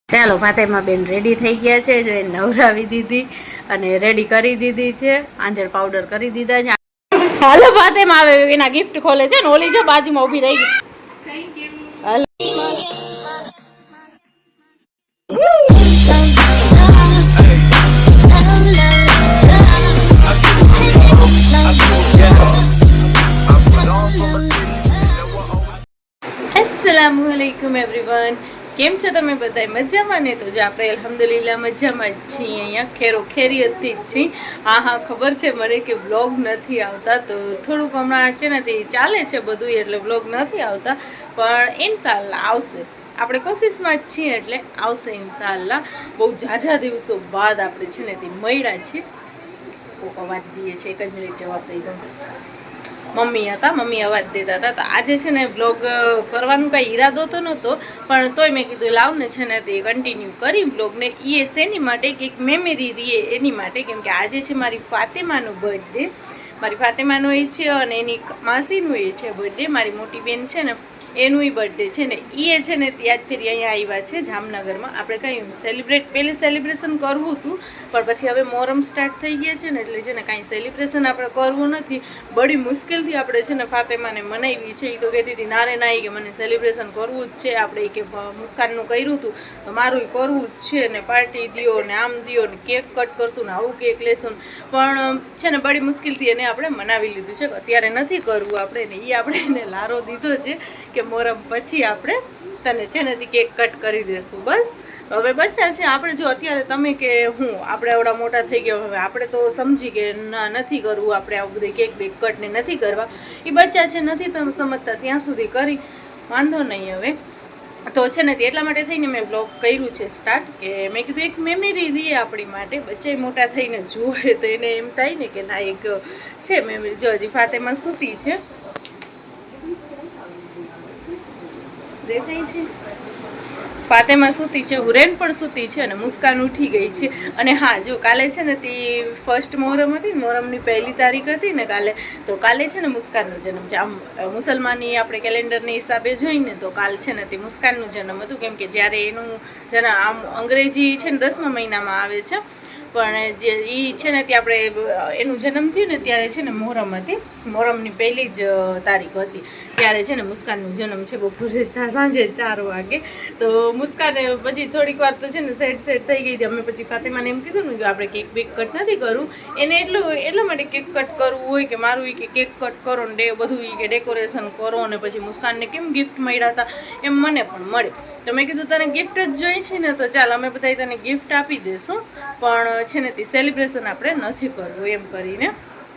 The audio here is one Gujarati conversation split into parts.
ચાલો ફાતેમા બેન રેડી થઈ ગયા છે, જો એને નવરાવી દીધી અને રેડી કરી દીધી છે, આંજણ પાવડર કરી દીધા છે. હાલો ફાતેમા આવે એના ગિફ્ટ ખોલે છે ને ઓલી જો બાજુમાં ઊભી રહી ગઈ. Thank you. હાલો अस्सलामु अलैकुम एवरीवन. કેમ છો તમે બધા? મજામાં ને? તો જે આપણે અલ્હમ્દુલિલ્લાહ મજામાં જ છીએ, અહીંયા ખેરો ખેરિયતથી જ છીએ. હા ખબર છે મને કે વ્લોગ નથી આવતા, તો થોડુંક હમણાં છે ને તે ચાલે છે બધું, એટલે વ્લોગ નથી આવતા, પણ ઇન્શાલ્લાહ આવશે. આપણે કોશિશમાં જ છીએ એટલે આવશે ઇન્શાલ્લાહ. બહુ ઝાઝા દિવસો બાદ આપણે છે ને તે મળ્યા છીએ. કોક અવાજ દઈએ છે, એક જ મિનિટ જવાબ દઈ દઉં. મમ્મી હતા, મમ્મી અવાજ દેતા હતા. તો આજે છે ને વ્લોગ કરવાનું કાંઈ ઈરાદો તો નહોતો, પણ તોય મેં કીધું લાવ ને છે ને તે કન્ટિન્યુ કરી વ્લોગને. એ શેની માટે કે એક મેમરી રહીએ એની માટે, કેમ કે આજે છે મારી ફાતેમાનો બર્થડે. મારી ફાતેમાનો એ છે અને એની માસીનું એ છે બર્થડે. મારી મોટી બેન છે ને એનું બર્થડે છે ને એ છે ને ત્યાં જ ફેરી અહીંયા આવ્યા છે જામનગરમાં. આપણે કંઈ પહેલે સેલિબ્રેશન કરવું હતું, પણ પછી હવે મોહરમ સ્ટાર્ટ થઈ ગયા છે ને એટલે છે ને કાંઈ સેલિબ્રેશન આપણે કરવું નથી. બડી મુશ્કેલથી આપણે છે ને ફાતેમાને મનાવી છે. એ તો કહેતી હતી નારે નાઈ કે મને સેલિબ્રેશન કરવું જ છે. આપણે કે મુસ્કાનનું કર્યું હતું તો મારું કરવું જ છે ને, પાર્ટી દો ને આમ દો ને કેક કટ કરશું ને આવું કેક લેશું, પણ છે ને બડી મુશ્કેલથી એને આપણે મનાવી લીધું છે. અત્યારે નથી કરવું આપણે ને, એ આપણે એને લારો દીધો છે કે મોહરમ પછી આપણે તને છે ને કેક કટ કરી દેશું. બસ હવે બચ્ચા છે આપણે, જો અત્યારે તમે કે હું આપણે આવડા મોટા થઈ ગયા, હવે આપણે તો સમજી કે ના નથી કરવું, આપણે આવું બધું કેક બેક કટ ને નથી કરવા. એ બચ્ચા છે નથી તમે સમજતા ત્યાં સુધી કરી વાંધો નહીં. હવે તો છે ને એટલા માટે થઈને મેં બ્લોગ કર્યું છે સ્ટાર્ટ, કે મેં કીધું એક મેમરી રહીએ આપણી માટે. બચ્ચા મોટા થઈને જુએ તો એને એમ થાય ને કે ના એક છે મેમરી. જો હજી ફાતેમા સૂતી છે, દેખાય છે ફાતેમા સૂતી છે, હુરેન પણ સૂતી છે અને મુસ્કાન ઉઠી ગઈ છે. અને હા જો કાલે છે ને તે ફર્સ્ટ મોહરમ હતી ને, મોહરમની 1 તારીખ હતી ને કાલે, તો કાલે છે ને મુસ્કાનનો જન્મ છે. આમ મુસલમાની આપણે કેલેન્ડરની હિસાબે જોઈને તો કાલ છે ને તે મુસ્કાનનું જન્મ હતું, કેમ કે જ્યારે એનું જન્મ આમ અંગ્રેજી છે ને 10મા મહિનામાં આવે છે, પણ જે એ છે ને તે આપણે એનું જન્મ થયું ને ત્યારે છે ને મોહરમ હતી, મોહરમની 1 જ તારીખ હતી. ત્યારે છે ને મુસ્કાનનું જન્મ છે બપોરે સાંજે 4 વાગે. તો મુસ્કાને પછી થોડીક વાર તો છે ને સેટ થઈ ગઈ હતી. અમે પછી ફાતેમાને એમ કીધું ને કે આપણે કેક બેક કટ નથી કરવું. એને એટલા માટે કેક કટ કરવું હોય કે મારું કે કેક કટ કરો ને બધું કે ડેકોરેશન કરો, અને પછી મુસ્કાનને કેમ ગિફ્ટ મળ્યા હતા એમ મને પણ મળે. તો મેં કીધું તને ગિફ્ટ જ જોઈ છે ને, તો ચાલ અમે બધા તને ગિફ્ટ આપી દઈશું, પણ છે ને તે સેલિબ્રેશન આપણે નથી કરવું એમ કરીને.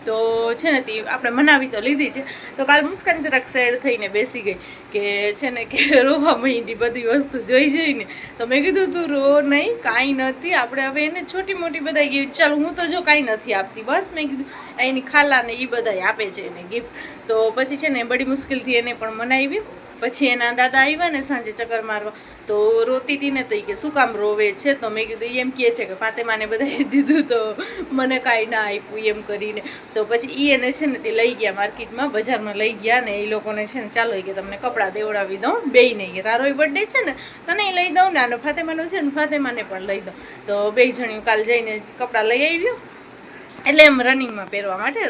તો છે ને તે આપણે મનાવી તો લીધી છે. તો કાલ મુસ્કાન જરાક સેડ થઈને બેસી ગઈ કે છે ને કે રોવા માંડી બધી વસ્તુ જોઈને. તો મેં કીધું તું રો નહીં, કાંઈ નથી, આપણે હવે એને છોટી મોટી બધા ગિફ્ટ, ચાલ હું તો જો કાંઈ નથી આપતી, બસ મેં કીધું એની ખાલાને એ બધા આપે છે એને ગિફ્ટ. તો પછી છે ને બડી મુશ્કેલથી એને પણ મનાવી. પછી એના દાદા આવ્યા ને સાંજે ચક્કર મારવા, તો રોતી હતી ને, તો એ કે શું કામ રોવે છે? તો મેં કીધું એમ કહે છે કે ફાતેમાને બધાએ દીધું તો મને કાંઈ ના આપ્યું એમ કરીને. તો પછી એને છે ને તે લઈ ગયા માર્કેટમાં, બજારમાં લઈ ગયા ને એ લોકોને છે ને ચાલો કે તમને કપડાં દેવડાવી દઉં બેય નહીં, કે તારો બર્થડે છે ને તને લઈ દઉં ને, આનો ફાતેમાનો છે ને ફાતેમાને પણ લઈ દઉં. તો 2 જણ્યું કાલ જઈને કપડાં લઈ આવ્યું, એટલે એમ રનિંગમાં પહેરવા માટે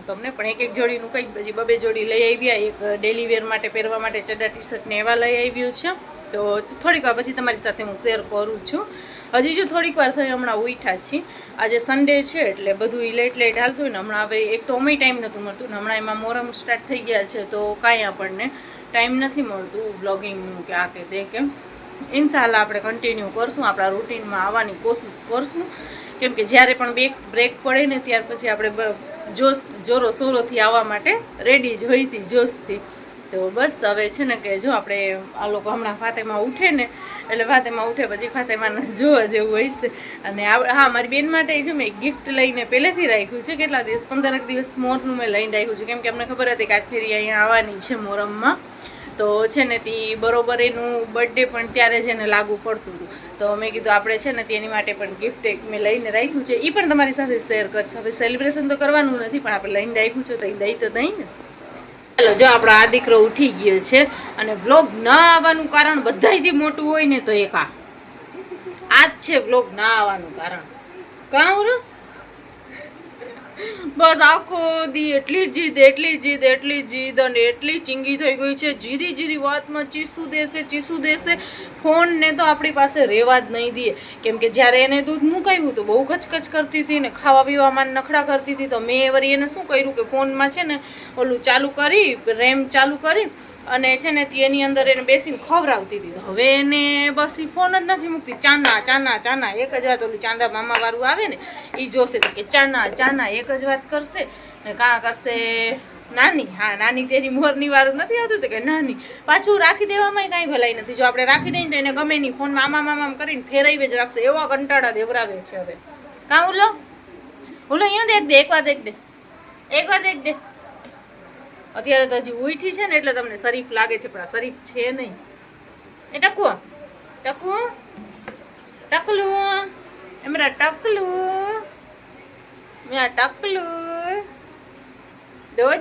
તમને પણ એક જોડીનું કંઈક પછી 2 જોડી લઈ આવ્યા. એક ડેલી વેર માટે પહેરવા માટે ચડ્ડા ટી શર્ટ ને એવા લઈ આવ્યું છે. તો થોડીક વાર પછી તમારી સાથે હું શેર કરું છું. હજી જો થોડીક વાર થઈ, હમણાં ઉઠ્યા છીએ. આજે સન્ડે છે એટલે બધું લેટ હાલતું હોય ને. હમણાં હવે એક તો અમે ટાઈમ નહોતું મળતું ને, હમણાં એમાં મોહરમ સ્ટાર્ટ થઈ ગયા છે, તો કાંઈ આપણને ટાઈમ નથી મળતું બ્લોગિંગનું કે આ કે તે કેમ. ઇન્શાલ્લાહ આપણે કન્ટિન્યુ કરશું, આપણા રૂટીનમાં આવવાની કોશિશ કરશું, કેમ કે જ્યારે પણ બ્રેક પડે ને ત્યાર પછી આપણે જોરો શોરોથી આવવા માટે રેડી જ હોઈથી જોશથી. તો બસ હવે છે ને કે જો આપણે આ લોકો હમણાં ફાતેમા ઉઠે ને, એટલે ફાતેમા ઉઠે પછી ફાતેમાને જોવા જેવું હોય છે. અને હા મારી બેન માટે જો મેં ગિફ્ટ લઈને પહેલેથી રાખ્યું છે, કેટલા દિવસ 15 દિવસ મોરનું મેં લઈને રાખ્યું છે, કેમ કે અમને ખબર હતી કે આજ ફેરી અહીંયા આવવાની છે મોહરમમાં. તો છે ને તે બરોબર એનું બર્થડે પણ ત્યારે જ એને લાગુ પડતું હતું. તો મેં કીધું આપણે છે ને તેની માટે પણ ગિફ્ટ એક મેં લઈને રાખ્યું છે, એ પણ તમારી સાથે શેર કરશે. હવે સેલિબ્રેશન તો કરવાનું નથી, પણ આપણે લઈને રાખ્યું છે તો એ દઈ તો દઈ ને. ચાલો જો આપણો આ દીકરો ઉઠી ગયો છે, અને વ્લોગ ન આવવાનું કારણ બધાયથી મોટું હોય ને તો એક આ આ જ છે વ્લોગ ના આવવાનું કારણ. કાં ને બસ આખો દી એટલી જીદ અને એટલી ચીંગી થઈ ગઈ છે. જીરી વાતમાં ચીસું દેશે. ફોન ને તો આપણી પાસે રહેવા જ નહીં દે. કેમ કે જ્યારે એને દૂધ મુકાવ્યું તો બહુ કચકચ કરતી હતી ને ખાવા પીવામાં નખડા કરતી હતી. તો મેં વળી એને શું કર્યું કે ફોનમાં છે ને ઓલું ચાલુ કરી, રેમ ચાલુ કરી અને છે ને એની અંદર એને બેસીને ખવડાવતી હતી. હવે એને બસ એ ફોન જ નથી મૂકતી. ચાના એક જ વાત. ઓલું ચાંદા મામા વાળું આવે ને એ જોશે તો કે ચાના એક જ વાત કરશે ને. કાં કરશે નાની. હા નાની તેરી મોરની વાળું નથી આવતું તો કે નાની. પાછું રાખી દેવામાં કાંઈ ભલાઈ નથી. જો આપણે રાખી દઈએ તો એને ગમે નહીં, ફોન મામા કરીને ફેરવી જ રાખશે. એવા કંટાળા દેવરાવે છે હવે. કાં ઓલો અહીંયા દેખ દે, એકવાર દેખ દે. અત્યારે તો હજી ઉઠી છે ને એટલે તમને શરીફ લાગે છે, પણ આ શરીફ છે નહીં. એ ટકલું એમરા ટકલું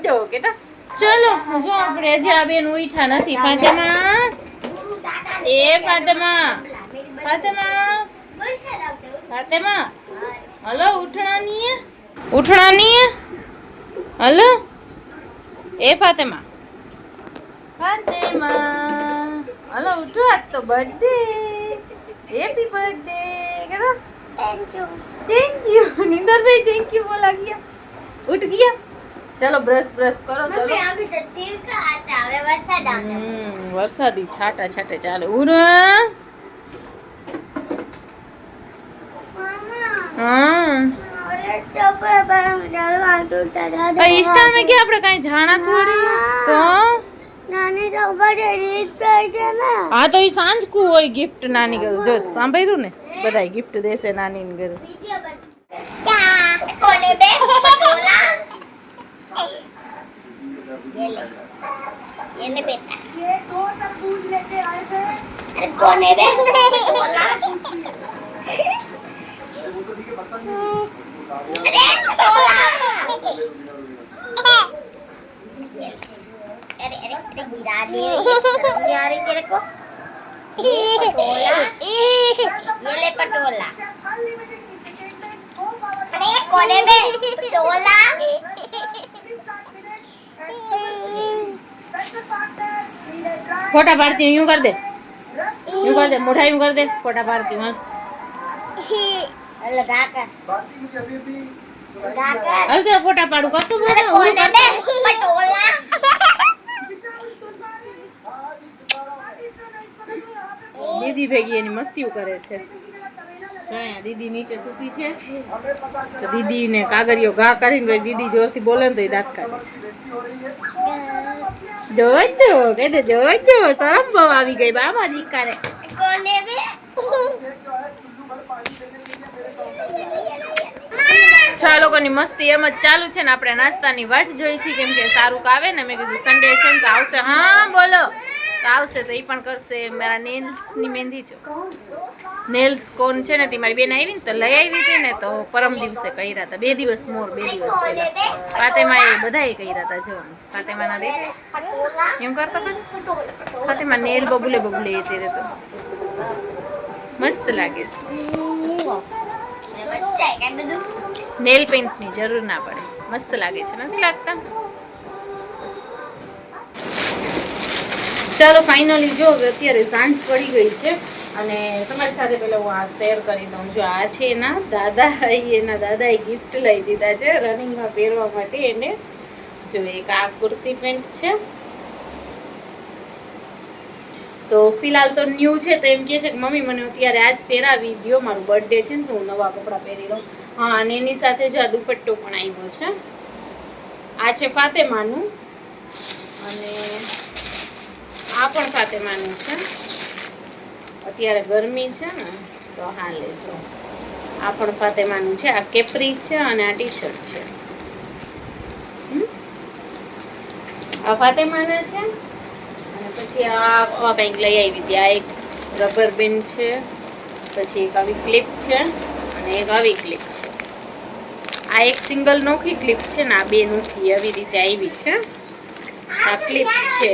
દો કેતા. ચલો જો આપણે હજી આ બેન ઉઠા નથી. ફાતેમા હલો ઉઠણાની હલો. એ ફાતેમા હલો ઉઠો. આજ તો બર્થડે. હેપી બર્થડે કેતો. થેન્ક યુ નિંદરભાઈ. થેન્ક યુ બોલા ગયા. ઉઠ ગયા. ચલો બ્રશ કરો. ચલો વરસાદી છાટા ચાલે. ઇન્સ્ટા में क्या આપણે કાઈ જાણા થોડી તો નાની તો બડે રીત છે ને. હા તો ઈ સાંજ કુ હોય ગિફ્ટ નાની ઘર. જો સાંભળ્યું ને બધાય ગિફ્ટ દેશે નાની ને ઘરે. કોને બે પટોલા ये ले बेटा ये दो तरबूज लेके आए थे. अरे कोने बे पटोला. अरे गिरा दे. शर्म नहीं आ रही तेरे को. ये ले पटोला. अरे कोने में पटोला. फोटा पाड़ती हूँ. यूं कर दे मुठा यूं कर दे. फोटा पाड़ती हूँ. लगा कर अरे फोटा पाड़ू कर तो पटोला. દીદી ભેગી એની મસ્તીઓ કરે છે. દીદી નીચે સૂતી છે તો દીદી ને કાગરિયો ઘા કરીને દીદી જોરથી બોલે ને તો એ દાંત કાઢે છે. જોજો કહી દે જોજો. શરમ બહુ આવી ગઈ બાબા દીકારે. છ લોકોની મસ્તી એમ જ ચાલુ છે ને. આપણે નાસ્તાની વાટ જોઈ છે કેમ કે સારું આવે ને. મેં કીધું સન્ડે છે ને તો આવશે. હા બોલો તો આવશે તો એ પણ કરશે. મારા નેલ્સની મહેંદી છે. નેલ્સ કોન છે ને તે મારી બેન આવી ને તો લઈ આવી હતી ને તો પરમ દિવસે કર્યા હતા. 2 દિવસ પહેલા ફાતેમા એ બધાએ કર્યા હતા. જો ફાતેમાના દે એમ કરતો ફાતેમા નેલ બબુલે એ તેરે તો મસ્ત લાગે છે. નેલ પેન્ટની જરૂર ના પડે. મસ્ત લાગે છે નથી લાગતા. ચાલો ફાઇનલી જો અત્યારે સાંજ પડી ગઈ છે અને તમારી સાથે પહેલા હું આ શેર કરી દઉં. જો આ છે એના દાદાએ ગિફ્ટ લઈ દીધા છે રનિંગમાં પહેરવા માટે એને. જો એક આ કુર્તી પેન્ટ છે તો ફિલહાલ તો ન્યૂ છે તો એમ કહે છે કે મમ્મી મને અત્યારે આજ પહેરાવી દો. મારું બર્થડે છે ને તો હું નવા કપડાં પહેરી લઉં. હા અને એની સાથે જો આ દુપટ્ટો પણ આવ્યો છે. આ છે ફાતેમાનું અને આ પણ ફાતેમાનું છે. અત્યારે ગરમી છે ને તો હા લેજો. આ પણ ફાતેમાનું છે. આ કેપરી છે અને આ ટી શર્ટ છે. આ ફાતેમાના છે અને પછી આ કંઈક લઈ આવી હતી. આ એક રબર બેન્ડ છે, પછી એક આવી ક્લિપ છે અને એક આવી ક્લિપ છે. આ એક સિંગલ નોખી ક્લિપ છે ને આ 2 નોખી આવી રીતે આવી છે. આ ક્લિપ છે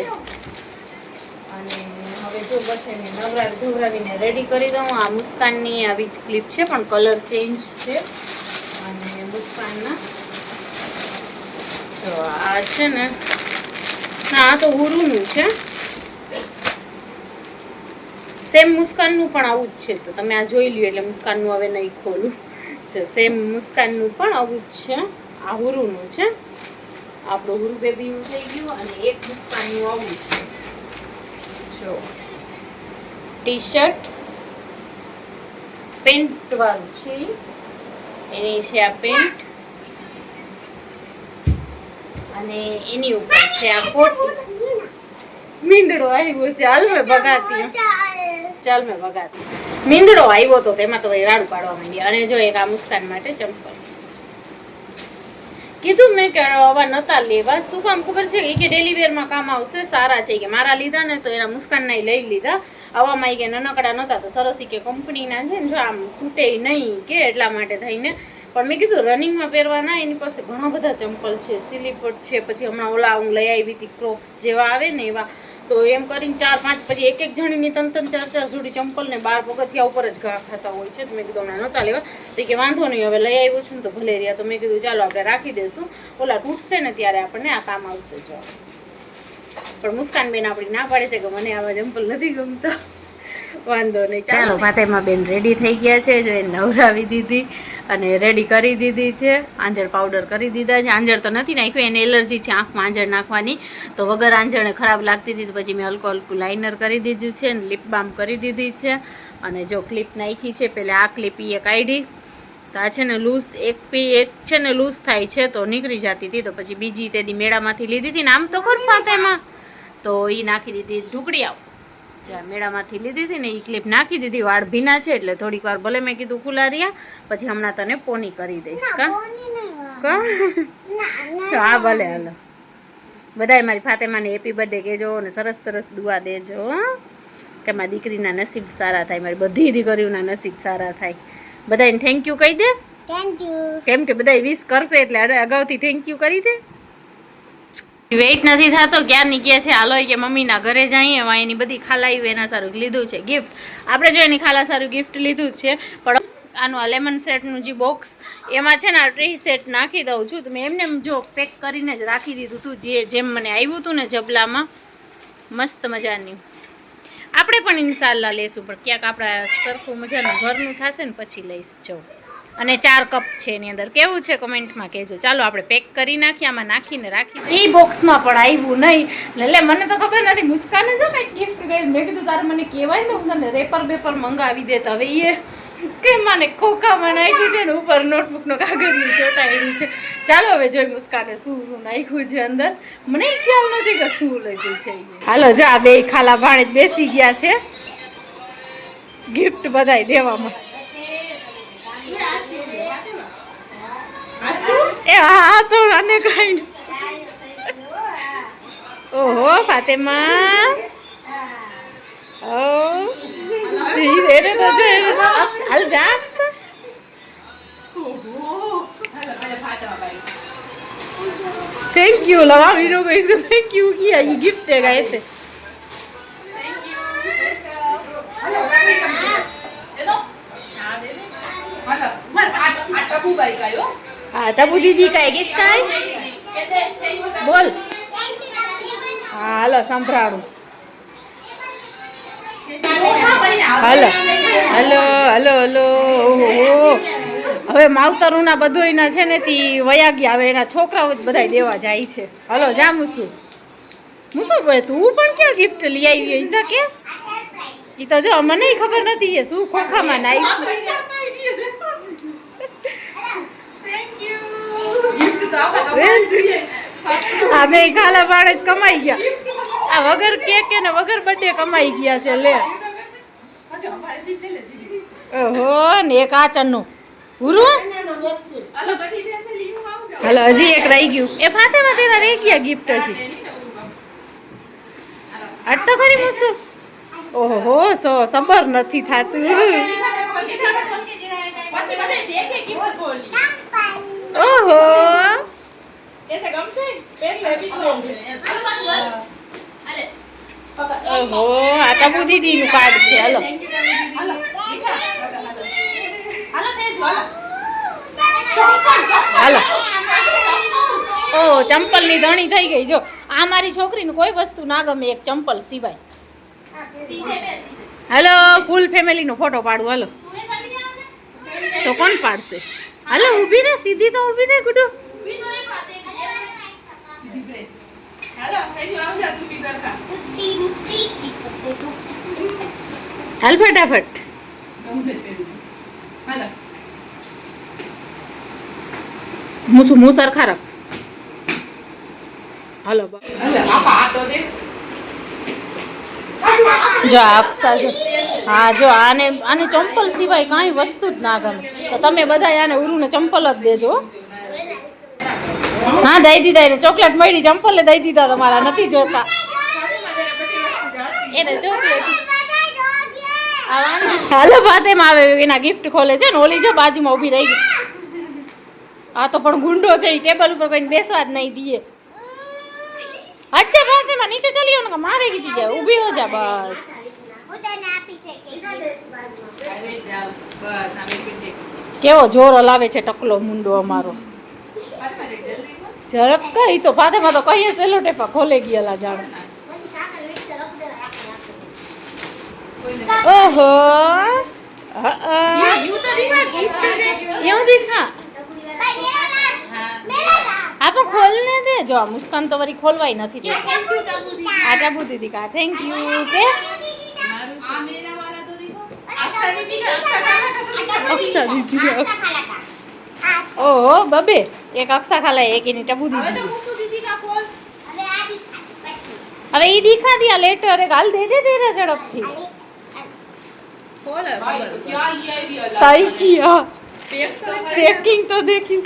અને હવે જો બસ એને નવરાવી ધોવરાવીને રેડી કરી દઉં. આ મુસ્કાનની આવી જ ક્લિપ છે પણ કલર ચેન્જ છે. અને મુસ્કાનના જો આ છે ને, ના આ તો હુરુનું છે. સેમ મુસ્કાનનું પણ આવું જ છે. તો તમે આ જોઈ લ્યો એટલે મુસ્કાનનું હવે નહીં ખોલું. જો સેમ મુસ્કાનનું પણ આવું જ છે. આ હુરુનું છે. આપણું હુરુ બેબીનું થઈ ગયું. અને એક મુસ્કાનનું આવું છે. જો ટી શર્ટ પેન્ટ વાળું છે. એની છે આ પેન્ટ અને એની ઉપર છે આ કોટી. મીંદડો આવ્યો. ચાલ મેં ભગાતી મીંદડો આવ્યો તો તેમાં તો રાડું પાડવા માંડ્યા. અને જો એક આ મુસ્કાન માટે ચંપલ કીધું મેં કે આવા નતા લેવા. શું કામ ખબર છે કે ડેલી વેરમાં કામ આવશે, સારા છે કે મારા લીધા ને તો એના મુસ્કાનના લઈ લીધા. આવામાં કે નાનકડા નહોતા તો સરસ કે કંપનીના છે ને જો આમ તૂટે નહીં કે એટલા માટે થઈને. પણ મેં કીધું રનિંગમાં પહેરવાના એની પાસે ઘણા બધા ચંપલ છે, સ્લીપર છે, પછી હમણાં ઓલા હું લઈ આવી હતી ક્રોક્સ જેવા આવે ને એવા. તો એમ કરીને 4-5 પછી એક જણીની 3-4 જોડી ચંપલ ને 12 પગથિયા ઉપર જ ઘા ખાતા હોય છે. તો મેં કીધું હમણાં નહોતા લેવા. તો કે વાંધો નહીં હવે લઈ આવ્યો છું ને તો ભલે રહ્યા. તો મેં કીધું ચાલો આપણે રાખી દઈશું, ઓલા તૂટશે ને ત્યારે આપણને આ કામ આવશે. જો પણ મુસ્કાન બેન આપણી ના પાડે છે કે મને આવા ચંપલ નથી ગમતા. વાંધો નહીં, ચાલો. ફાતેમા બેન રેડી થઈ ગયા છે. જો એ નવરાવી દીધી અને રેડી કરી દીધી છે. આંજણ પાવડર કરી દીધા છે. આંજણ તો નથી નાખ્યું, એને એલર્જી છે આંખમાં આંજણ નાખવાની. તો વગર આંજણે ખરાબ લાગતી હતી તો પછી મેં હલકું લાઇનર કરી દીધું છે અને લિપ બામ કરી દીધી છે. અને જો ક્લિપ નાખી છે, પહેલાં આ ક્લિપ એ કાઢી તો આ છે ને લૂઝ એક છે ને લૂઝ થાય છે તો નીકળી જતી હતી. તો પછી બીજી તેની મેળામાંથી લીધી હતી ને આમ તો કર ફાતેમાં તો એ નાખી દીધી. ઢુકડી આવ જ્યાં મેળામાંથી લીધી હતી ને એ ક્લિપ નાખી દીધી. વાળ ભીના છે એટલે થોડીક વાર ભલે મેં કીધું ખુલ્લા રહ્યા, પછી હમણાં તને પોની કરી દઈશ. હા ભલે, હાલો. બધાય મારી ફાતેમાને હેપી બર્થડે કહેજો અને સરસ સરસ દુઆ દેજો કે મારી દીકરીના નસીબ સારા થાય, મારી બધી દીકરીઓના નસીબ સારા થાય. બધાને થેન્ક યુ કહી દે. Thank you. કેમ કે બધા વિશ કરશે એટલે અગાઉથી થેન્ક યુ કરી દે. વેઇટ નથી થતો ક્યારની કહે છે હાલો કે મમ્મીના ઘરે જઈએ, એમાં એની બધી ખાલાયું એના સારું લીધું છે ગિફ્ટ. આપણે જો એની ખાલા સારું ગિફ્ટ લીધું જ છે. પણ આનું આ લેમન સેટનું જે બોક્સ એમાં છે ને આ ટ્રી સેટ નાખી દઉં છું. તો મેં એમને જો પેક કરીને જ રાખી દીધું હતું જેમ મને આવ્યું હતું ને જબલામાં મસ્ત મજાની. આપણે પણ ઇન્શાલ્લાહ લેશું પણ ક્યાંક આપણા સરખું મજાનું ઘરનું થશે ને પછી લઈશ. જો અને 4 કપ છે એની અંદર. કેવું છે કમેન્ટમાં કહેજો. ચાલો આપણે પેક કરી નાખીએ, આમાં નાખીને રાખી દઈએ. એ બોક્સમાં પણ આવ્યું નહીં એટલે મને તો ખબર નથી. મુસ્કાને જો કંઈક ગિફ્ટ ગઈ. મેં કીધું તારે મને કહેવાય ને હું તને રેપર બેપર મંગાવી દેતા. હવે એ કે મને ખોખામાં નાખ્યું છે ને ઉપર નોટબુકનો કાગળનું ચોટાડ્યું છે. ચાલો હવે જોઈ મુસ્કાને શું નાખ્યું છે અંદર. મને ખ્યાલ નથી કે શું લીધું છે. હાલો જા બે ખાલા ભાણે બેસી ગયા છે ગિફ્ટ બધાય દેવામાં. એ હા તો આને કઈ ઓહો ફાતેમા ઓ ધીરે તો જો હાલ જા. थैंक यू लगा वीडियो को इसको थैंक यू किया. ये गिफ्ट है गाइस. Thank you. हेलो दे दो. हां दे दे. हेलो मार आ टबू भाई का यो. हां टबू दीदी का है किसका है बोल. हां हेलो संभराणू. Hello hello hello hello. ओहो હવે માવતરુના બધોયના છે ને તી વયા ગયા. હવે એના છોકરાઓ બધા દેવા જાય છે. હલો જા મુસુ ભાઈ તું પણ ક્યાં ગિફ્ટ લઈ આવી? ઈ તો કે ઈ તો જો મને ખબર નથી એ શું ખોખામાં નાખ્યું. આ બે ખાલા બાળે જ કમાઈ ગયા. આ વગર કેક ને વગર બર્થડે કમાઈ ગયા છે. લે ઓહો ને એક આચરનું હુરુ. હાલો હજી એક રહી ગયું. એ ફાતેમાં તેના રહી ગયા ગિફ્ટ હજી. આટ તો ખરી મુસુ. ઓહો સબર નથી થાતું. ઓહો ઓહો આ ટબુ દીદીનું કાર્ડ છે. હાલો હાલો. ઓ ચંપલની ધણી થઈ ગઈ. જો આ મારી છોકરીને કોઈ વસ્તુ ના ગમે એક ચંપલ સિવાય. હાલો ફૂલ ફેમિલીનો ફોટો પાડું. હાલો તો કોણ પાડશે? હાલો ઊભી ને, સીધી તો ઊભી ને ગુડુ. હાલ ફટાફટ. મું સરખા રાખ. હાલો જો અક્ષા જો. હા જો આને ચંપલ સિવાય કાંઈ વસ્તુ જ ના ગમે તો તમે બધા આને ઉરુને ચંપલ જ દેજો. હા દઈ દીધા એને ચોકલેટ મળી, ચંપલ દઈ દીધા તમારા, નથી જોતા એને ચોકલેટ. હાલો ફાતેમાં આવે એના ગિફ્ટ ખોલે છે ને. ઓલી જો બાજુમાં ઊભી રહી ગઈ. આ તો પણ ગુંડો છે, એ ટેબલ ઉપર કોઈને બેસવા જ નહીં દે. અચ્છા ફાતેમાં નીચે ચલી આવો ને મારે ગીતી જાય. ઊભી હો જા બસ. કેવો જોર લાવે છે ટકલો મુંડો અમારો. ઝડપ કઈ તો ફાતેમાં તો કહીએ સેલો ટેપા ખોલે ગયેલા જાણ. ઓહો એવું દીખા આપો ખોલને દે. જો મુસ્કાન તો વરી ખોલવાય નથી દેતી. આ ટબુ દીદી કા થેન્ક યુ કે અક્ષા દીદી. ઓહો બબે એક અક્ષા ખાલા એક એની ટબુ દીદી. હવે ઈ દિખા દિયા લેટર એક હાલ દે દે તેરા ઝડપથી. सही किया पैकिंग तो देखी.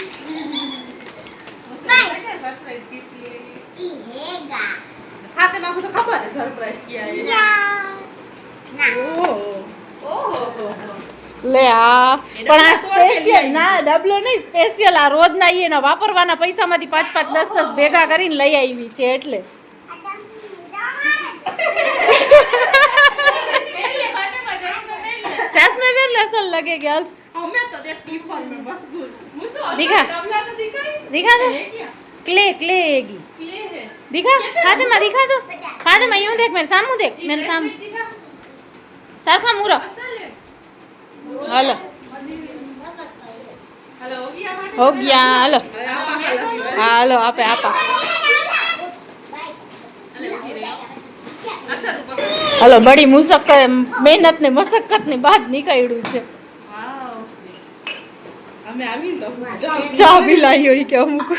લે આ પણ આ સ્પેશિયલ ના ડબલો નહીં, સ્પેશિયલ આ રોજ ના એના વાપરવાના પૈસામાંથી 5 5 10 10 ભેગા કરીને લઈ આવી છે એટલે. चश्मे में लसल लगेगा. हमें तो देख टीफन में मशगूल. दिखा दिखा दो. क्ले क्लेगी दिखा. फातिमा दिखा दो. फातिमा यूं देख, मेरे सामने देख, मेरे सामने सरखा मुरा. हेलो हो गया. हेलो हेलो आपे आपा. हेलो बड़ी मुशक्कत मेहनत ने मशक्कत ने बाद निकाल्યું છે. અમે આવી તો ચા પીલાઈ હોય કે અમુક.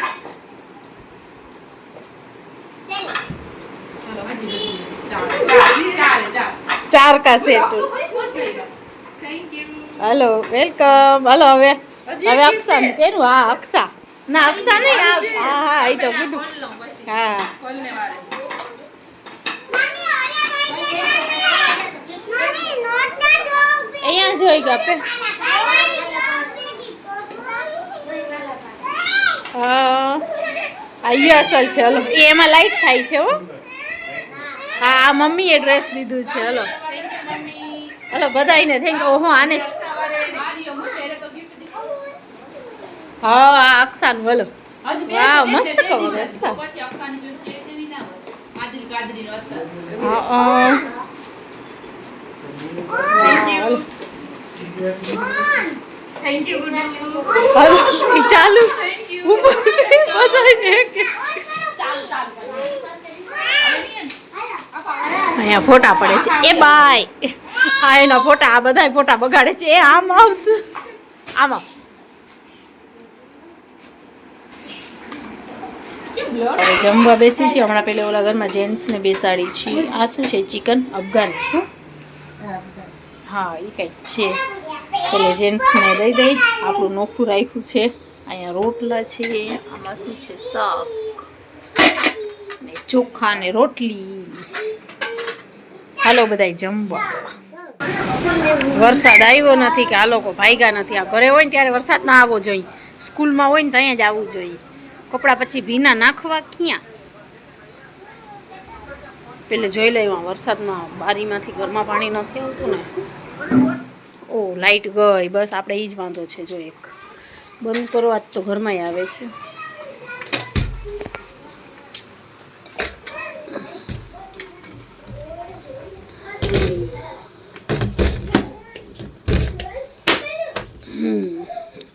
ચાર કા સેટ. Hello welcome. हेलो હવે અક્ષા કેનું? હા અક્ષા ના અક્ષા નહીં. હા હા એ તો ગુડુ. હા અહીંયા જોઈ ગયા પે. અહીંયા અસલ છે. હલો એ એમાં લાઈટ થાય છે હો. હા મમ્મીએ ડ્રેસ દીધું છે. હલો હલો બધાને થેન્ક યુ. ઓહો આને હા આ અક્ષાનું. હલો વાહ મસ્ત કવર અક્ષા. હા थैंक यू गुड. चालू ऊपर बधाई के અહીંયા ફોટા પડે છે. એ બાય આ એના ફોટા, આ બધાય ફોટા બગાડે છે. એ આમ આવતું આમાં જમવા બેસી છે હમણાં. પેલે ઓલા ઘરમાં જેન્ટ્સને બેસાડી છીએ. આ શું છે? ચિકન અફઘાન. શું? હા એ કંઈક છે. પેલે જેન્ટ્સને દઈ દઈ. આપણું નોખું રાખ્યું છે. અહીંયા રોટલા છે. આમાં શું છે? શાક ને ચોખા ને રોટલી. હાલો બધાય જમવા. વરસાદ આવ્યો નથી કે આ લોકો ભાગ્યા નથી. આ ઘરે હોય ને ત્યારે વરસાદ ના આવવો જોઈએ. સ્કૂલમાં હોય ને તો અહીંયા જ આવવું જોઈએ. કપડાં પછી ભીના નાખવા ક્યાં? પેલે જોઈ લઈએ વરસાદમાં બારીમાંથી ઘરમાં પાણી નથી આવતું ને. ઓ લાઈટ ગઈ, બસ આપણે એ જ વાંધો છે. જો એક બંધ કરો, આજ તો ઘરમાં આવે છે.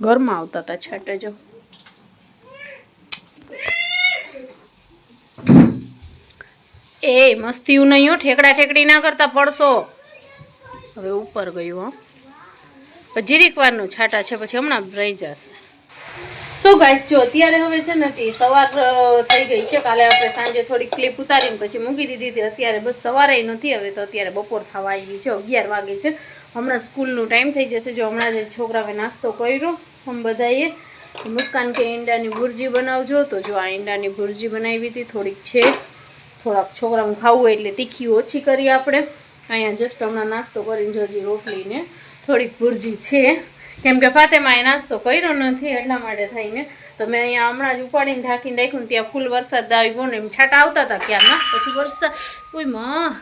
ઘરમાં આવતા હતા છાંટે. જો એ મસ્તીયું નહીં હો, ઠેકડા ઠેકડી ના કરતા, પડશો. હવે ઉપર ગયું. હો જીરીક વારનું છાંટા છે, પછી હમણાં રહી જશે. સો ગાઈસ, જો અત્યારે હવે છે ને સવાર થઈ ગઈ છે. કાલે આપણે સાંજે થોડીક ક્લિપ ઉતારીને પછી મૂકી દીધી હતી. અત્યારે બસ સવારે નથી, હવે તો અત્યારે બપોર થવા આવી છે, 11 વાગે છે. હમણાં સ્કૂલનું ટાઈમ થઈ જશે. જો હમણાં જે છોકરાએ નાસ્તો કર્યો આમ બધાએ. મુસ્કાન કે ઈંડાની ભુરજી બનાવજો, તો જો આ ઈંડાની ભુરજી બનાવી હતી. થોડીક છે, થોડાક છોકરાને ખાવું એટલે તીખી ઓછી કરી આપણે. અહીંયા જસ્ટ હમણાં નાસ્તો કરીને જો હજી રોટલીને થોડીક ભુરજી છે, કેમ કે ફાતેમાએ નાસ્તો કર્યો નથી એટલા માટે થઈને. તો મેં અહીંયા હમણાં જ ઉપાડીને ઢાંકીને રાખ્યું. ત્યાં ફૂલ વરસાદ આવ્યો ને એમ છાંટા આવતા હતા ક્યારના, પછી વરસાદ ઓય માં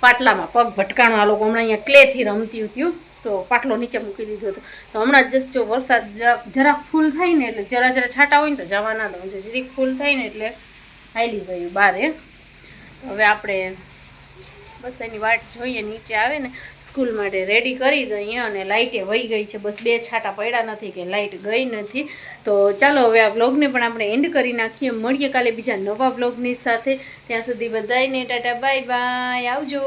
પાટલામાં પગ ભટકાણો. આ લોકો હમણાં અહીંયા ક્લેથી રમતી હતું, તો પાટલો નીચે મૂકી દીધો હતો. તો હમણાં જસ્ટ જો વરસાદ જરાક ફૂલ થાય ને એટલે જરા છાંટા હોય ને તો જવા ના દઉં. જો જરીક ફૂલ થાય ને એટલે હાલી ગયું બારે. હવે આપણે બસ એની વાટ જોઈએ, નીચે આવે ને સ્કૂલ માટે રેડી કરી દઈએ. અને લાઇટે વહી ગઈ છે, બસ 2 છાંટા પડ્યા નથી કે લાઇટ ગઈ નથી. તો ચાલો હવે આ વ્લોગને પણ આપણે એન્ડ કરી નાખીએ. મળીએ કાલે બીજા નવા વ્લોગની સાથે. ત્યાં સુધી બધાને ટાટા બાય બાય, આવજો.